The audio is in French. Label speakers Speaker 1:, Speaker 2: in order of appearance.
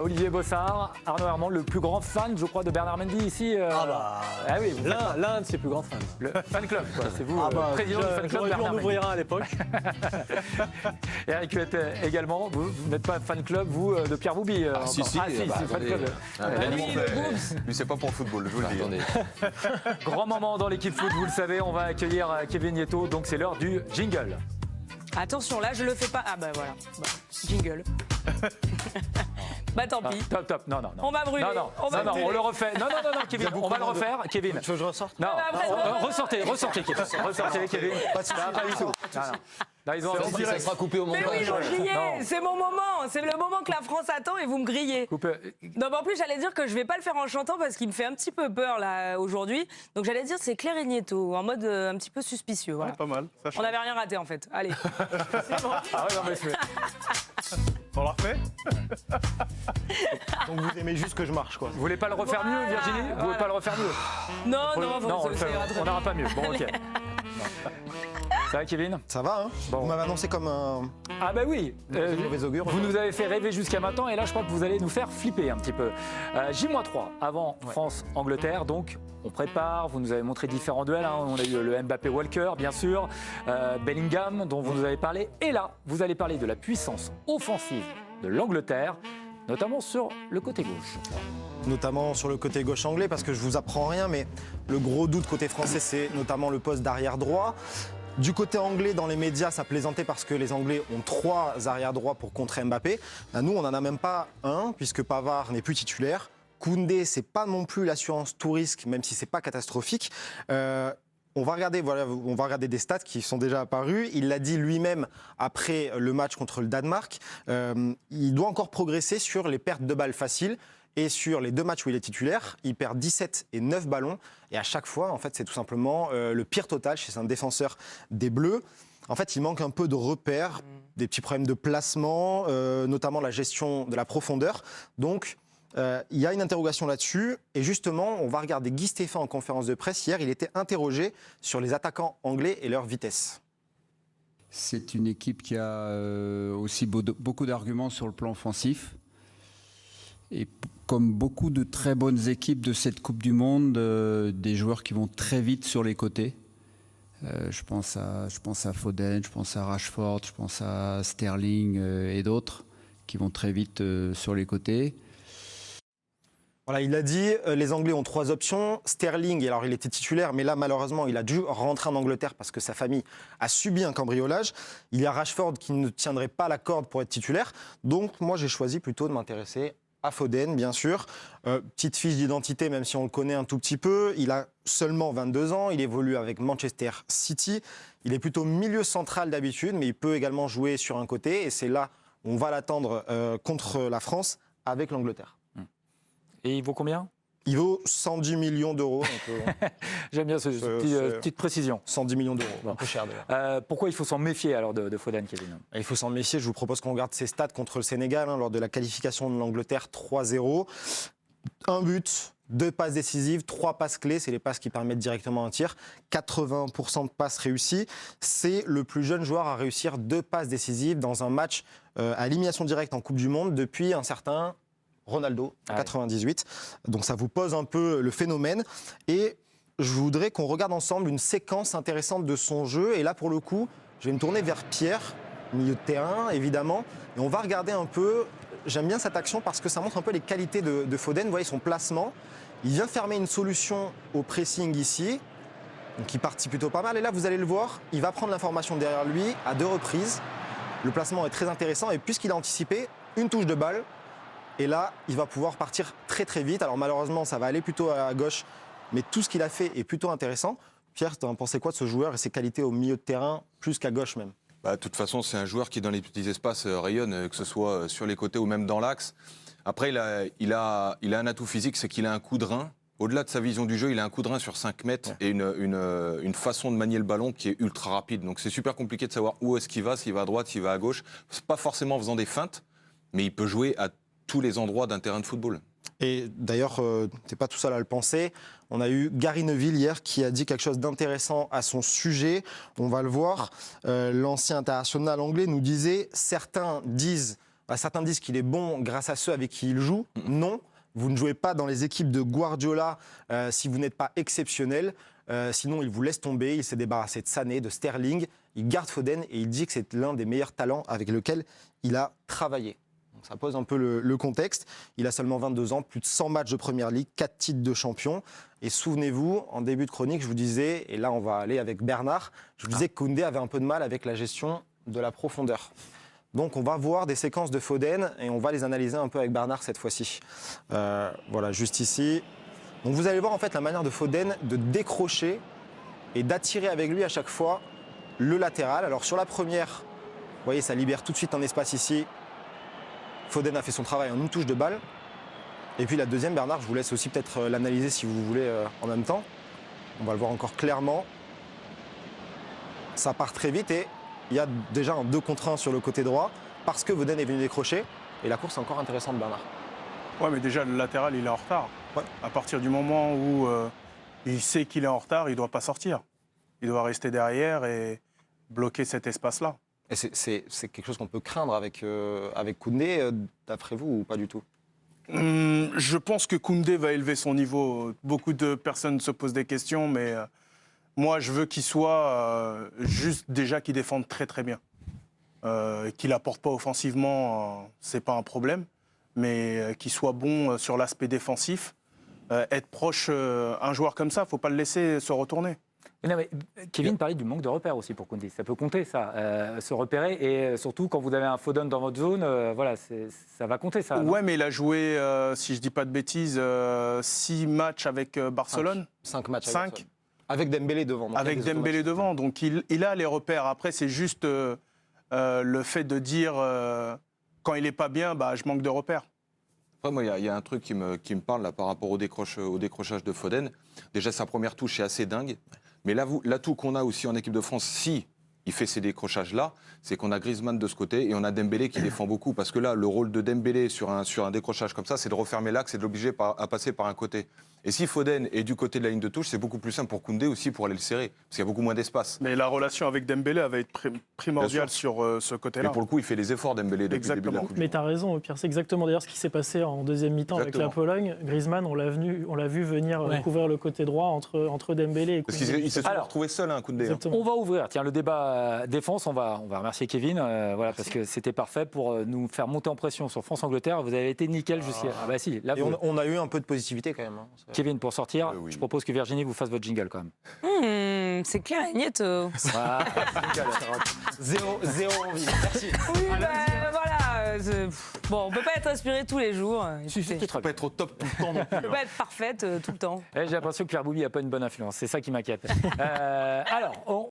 Speaker 1: Olivier Bossard, Arnaud Herman, le plus grand fan, je crois, de Bernard Mendy ici.
Speaker 2: Ah oui, l'un de ses plus grands fans.
Speaker 1: Le fan club, quoi. C'est vous, président du fan club
Speaker 2: J'aurais pu
Speaker 1: Bernard
Speaker 2: en
Speaker 1: Mendy.
Speaker 2: ouvrir un à l'époque.
Speaker 1: Eric Huette également, vous n'êtes pas fan club, vous, de Pierre Boubi
Speaker 3: Si,
Speaker 1: fan club.
Speaker 3: Lui, c'est pas pour le football, je vous le dis.
Speaker 1: Grand moment dans l'équipe foot, vous le savez, on va accueillir Kevin Nieto, donc c'est l'heure du jingle.
Speaker 4: Attention, là, je le fais pas. Ah bah voilà, jingle. Bah tant pis.
Speaker 1: Top, non.
Speaker 4: On va brûler.
Speaker 1: Non,
Speaker 4: brûler.
Speaker 1: on le refait. Non, Kevin, on va le refaire. Kevin.
Speaker 2: Tu veux que je ressorte?
Speaker 1: Non,
Speaker 4: après,
Speaker 1: ressortez, Kevin. Ressortez, Kevin. Pas du tout. Non, ils ont
Speaker 3: Ça sera coupé au
Speaker 4: Mais
Speaker 3: montage.
Speaker 4: oui, j'en grillais, c'est mon moment, c'est le moment que la France attend et vous me grillez. Non, mais en plus, j'allais dire que je vais pas le faire en chantant parce qu'il me fait un petit peu peur là aujourd'hui. Donc j'allais dire c'est Claire et Nieto, en mode un petit peu suspicieux. Voilà.
Speaker 2: Ouais, pas mal. Ça
Speaker 4: On n'avait rien raté en fait. Allez, c'est bon.
Speaker 1: Ah ouais, non, mais
Speaker 2: On l'a refait. Donc vous aimez juste que je marche, quoi.
Speaker 1: vous voulez pas le refaire mieux, Virginie? Vous voulez pas le refaire mieux?
Speaker 4: Non,
Speaker 1: On n'aura pas mieux. Bon, ok. Ça va, Kevin?
Speaker 5: Ça va, hein?
Speaker 1: Bon.
Speaker 5: Vous m'avez annoncé comme un
Speaker 1: Ah bah oui,
Speaker 5: mauvais augure.
Speaker 1: vous nous avez fait rêver jusqu'à maintenant et là je crois que vous allez nous faire flipper un petit peu. J-3 avant France-Angleterre, donc on prépare, vous nous avez montré différents duels, hein. On a eu le Mbappé-Walker bien sûr, Bellingham dont vous nous avez parlé, et là vous allez parler de la puissance offensive de l'Angleterre, notamment sur le côté gauche.
Speaker 5: Notamment sur le côté gauche anglais, parce que je vous apprends rien, mais le gros doute côté français, c'est notamment le poste d'arrière droit. Du côté anglais, dans les médias, ça plaisantait parce que les Anglais ont 3 arrière droits pour contrer Mbappé. Nous, on n'en a même pas un, puisque Pavard n'est plus titulaire. Koundé, c'est pas non plus l'assurance tout risque, même si c'est pas catastrophique. On va regarder des stats qui sont déjà apparues. Il l'a dit lui-même après le match contre le Danemark. Il doit encore progresser sur les pertes de balles faciles. Et sur les 2 matchs où il est titulaire, il perd 17 et 9 ballons. Et à chaque fois, en fait, c'est tout simplement le pire total chez un défenseur des Bleus. En fait, il manque un peu de repères, des petits problèmes de placement, notamment la gestion de la profondeur. Donc, il y a une interrogation là-dessus. Et justement, on va regarder Guy Stéphane en conférence de presse. Hier, il était interrogé sur les attaquants anglais et leur vitesse.
Speaker 6: C'est une équipe qui a aussi beaucoup d'arguments sur le plan offensif. Et comme beaucoup de très bonnes équipes de cette Coupe du Monde, des joueurs qui vont très vite sur les côtés. Je pense à Foden, je pense à Rashford, je pense à Sterling et d'autres qui vont très vite sur les côtés.
Speaker 5: Voilà, il a dit, les Anglais ont 3 options. Sterling, alors il était titulaire, mais là, malheureusement, il a dû rentrer en Angleterre parce que sa famille a subi un cambriolage. Il y a Rashford qui ne tiendrait pas la corde pour être titulaire. Donc, moi, j'ai choisi plutôt de m'intéresser à Foden, bien sûr. Petite fiche d'identité, même si on le connaît un tout petit peu. Il a seulement 22 ans. Il évolue avec Manchester City. Il est plutôt milieu central d'habitude, mais il peut également jouer sur un côté. Et c'est là où on va l'attendre contre la France avec l'Angleterre.
Speaker 1: Et il vaut combien?
Speaker 5: Il vaut 110 millions d'euros.
Speaker 1: J'aime bien cette petite précision.
Speaker 5: 110 millions d'euros, un peu cher d'ailleurs.
Speaker 1: Pourquoi il faut s'en méfier alors de Foden, Kevin?
Speaker 5: Il faut s'en méfier. Je vous propose qu'on regarde ses stats contre le Sénégal lors de la qualification de l'Angleterre 3-0. 1 but, 2 passes décisives, 3 passes clés. C'est les passes qui permettent directement un tir. 80% de passes réussies. C'est le plus jeune joueur à réussir 2 passes décisives dans un match à élimination directe en Coupe du Monde depuis un certain Ronaldo, en 98. Donc ça vous pose un peu le phénomène. Et je voudrais qu'on regarde ensemble une séquence intéressante de son jeu. Et là, pour le coup, je vais me tourner vers Pierre, milieu de terrain, évidemment. Et on va regarder un peu... J'aime bien cette action parce que ça montre un peu les qualités de Foden. Vous voyez son placement. Il vient fermer une solution au pressing ici. Donc il partit plutôt pas mal. Et là, vous allez le voir, il va prendre l'information derrière lui à 2 reprises. Le placement est très intéressant. Et puisqu'il a anticipé, une touche de balle. Et là, il va pouvoir partir très très vite. Alors malheureusement, ça va aller plutôt à gauche. Mais tout ce qu'il a fait est plutôt intéressant. Pierre, tu en pensais quoi de ce joueur et ses qualités au milieu de terrain, plus qu'à gauche même?
Speaker 3: De toute façon, c'est un joueur qui, dans les petits espaces, rayonne, que ce soit sur les côtés ou même dans l'axe. Après, il a un atout physique, c'est qu'il a un coup de rein. Au-delà de sa vision du jeu, il a un coup de rein sur 5 mètres et une façon de manier le ballon qui est ultra rapide. Donc c'est super compliqué de savoir où est-ce qu'il va, s'il va à droite, s'il va à gauche. C'est pas forcément en faisant des feintes, mais il peut jouer à tous les endroits d'un terrain de football.
Speaker 5: Et d'ailleurs, tu n'es pas tout seul à le penser. On a eu Gary Neville hier qui a dit quelque chose d'intéressant à son sujet. On va le voir. L'ancien international anglais nous disait « Certains disent Certains disent qu'il est bon grâce à ceux avec qui il joue. Non, vous ne jouez pas dans les équipes de Guardiola si vous n'êtes pas exceptionnel. Sinon, il vous laisse tomber. Il s'est débarrassé de Sané, de Sterling. Il garde Foden et il dit que c'est l'un des meilleurs talents avec lequel il a travaillé. Donc, ça pose un peu le contexte. Il a seulement 22 ans, plus de 100 matchs de Première Ligue, 4 titres de champion. Et souvenez-vous, en début de chronique, je vous disais, et là on va aller avec Bernard, je vous disais que Koundé avait un peu de mal avec la gestion de la profondeur. Donc on va voir des séquences de Foden et on va les analyser un peu avec Bernard cette fois-ci. Voilà, juste ici. Donc vous allez voir en fait la manière de Foden de décrocher et d'attirer avec lui à chaque fois le latéral. Alors sur la première, vous voyez, ça libère tout de suite un espace ici. Foden a fait son travail en une touche de balle. Et puis la deuxième, Bernard, je vous laisse aussi peut-être l'analyser si vous voulez en même temps. On va le voir encore clairement. Ça part très vite et il y a déjà un 2 contre 1 sur le côté droit parce que Foden est venu décrocher. Et la course est encore intéressante, Bernard.
Speaker 2: Ouais, mais déjà, le latéral, il est en retard.
Speaker 5: Ouais.
Speaker 2: À partir du moment où il sait qu'il est en retard, il ne doit pas sortir. Il doit rester derrière et bloquer cet espace-là.
Speaker 5: Et c'est quelque chose qu'on peut craindre avec Koundé, d'après vous, ou pas du tout?
Speaker 2: Je pense que Koundé va élever son niveau. Beaucoup de personnes se posent des questions, mais moi, je veux qu'il soit juste déjà qu'il défende très très bien. Qu'il n'apporte pas offensivement, c'est pas un problème, mais qu'il soit bon sur l'aspect défensif. Être proche, un joueur comme ça, il ne faut pas le laisser se retourner.
Speaker 1: Non, mais Kevin parlait du manque de repères aussi pour Koundé. Ça peut compter, ça, se repérer. Et surtout, quand vous avez un Foden dans votre zone, voilà, ça va compter, ça.
Speaker 2: Ouais, mais il a joué, si je ne dis pas de bêtises, 6 matchs avec Barcelone.
Speaker 5: 5 matchs.
Speaker 2: 5.
Speaker 5: Avec Dembélé devant.
Speaker 2: Avec Dembélé devant. Donc il a les repères. Après, c'est juste le fait de dire quand il n'est pas bien, bah, je manque de repères.
Speaker 3: Après, moi, il y a un truc qui me parle là, par rapport au décrochage de Foden. Déjà, sa première touche est assez dingue. Mais l'atout qu'on a aussi en équipe de France, si il fait ces décrochages-là, c'est qu'on a Griezmann de ce côté et on a Dembélé qui défend beaucoup. Parce que là, le rôle de Dembélé sur un décrochage comme ça, c'est de refermer l'axe et de l'obliger à passer par un côté. Et si Foden est du côté de la ligne de touche, c'est beaucoup plus simple pour Koundé aussi pour aller le serrer. Parce qu'il y a beaucoup moins d'espace.
Speaker 2: Mais la relation avec Dembélé va être primordiale sur ce côté-là.
Speaker 3: Et pour le coup, il fait les efforts Dembélé depuis le début de la Coupe du Monde.
Speaker 7: Mais tu as raison, Pierre. C'est exactement d'ailleurs ce qui s'est passé en deuxième mi-temps avec la Pologne. Griezmann, on l'a vu venir couvrir le côté droit entre Dembélé et Koundé.
Speaker 3: Parce qu'il s'est toujours retrouvé seul, Koundé.
Speaker 1: On va ouvrir le débat défense. On va remercier Kevin parce que c'était parfait pour nous faire monter en pression sur France-Angleterre. Vous avez été nickel jusqu'à... Ah bah si, là,
Speaker 5: et on a eu un peu de positivité quand même.
Speaker 1: Kevin, pour sortir, je propose que Virginie vous fasse votre jingle quand même.
Speaker 4: C'est clair, Agnetto.
Speaker 1: Voilà.
Speaker 5: Zéro envie. Merci.
Speaker 4: Oui, voilà. Bon, on peut pas être inspiré tous les jours.
Speaker 3: On peut pas être au top tout le temps non plus.
Speaker 4: On peut pas être parfaite tout le temps.
Speaker 1: J'ai l'impression que Pierre Boubi n'a pas une bonne influence. C'est ça qui m'inquiète. Alors,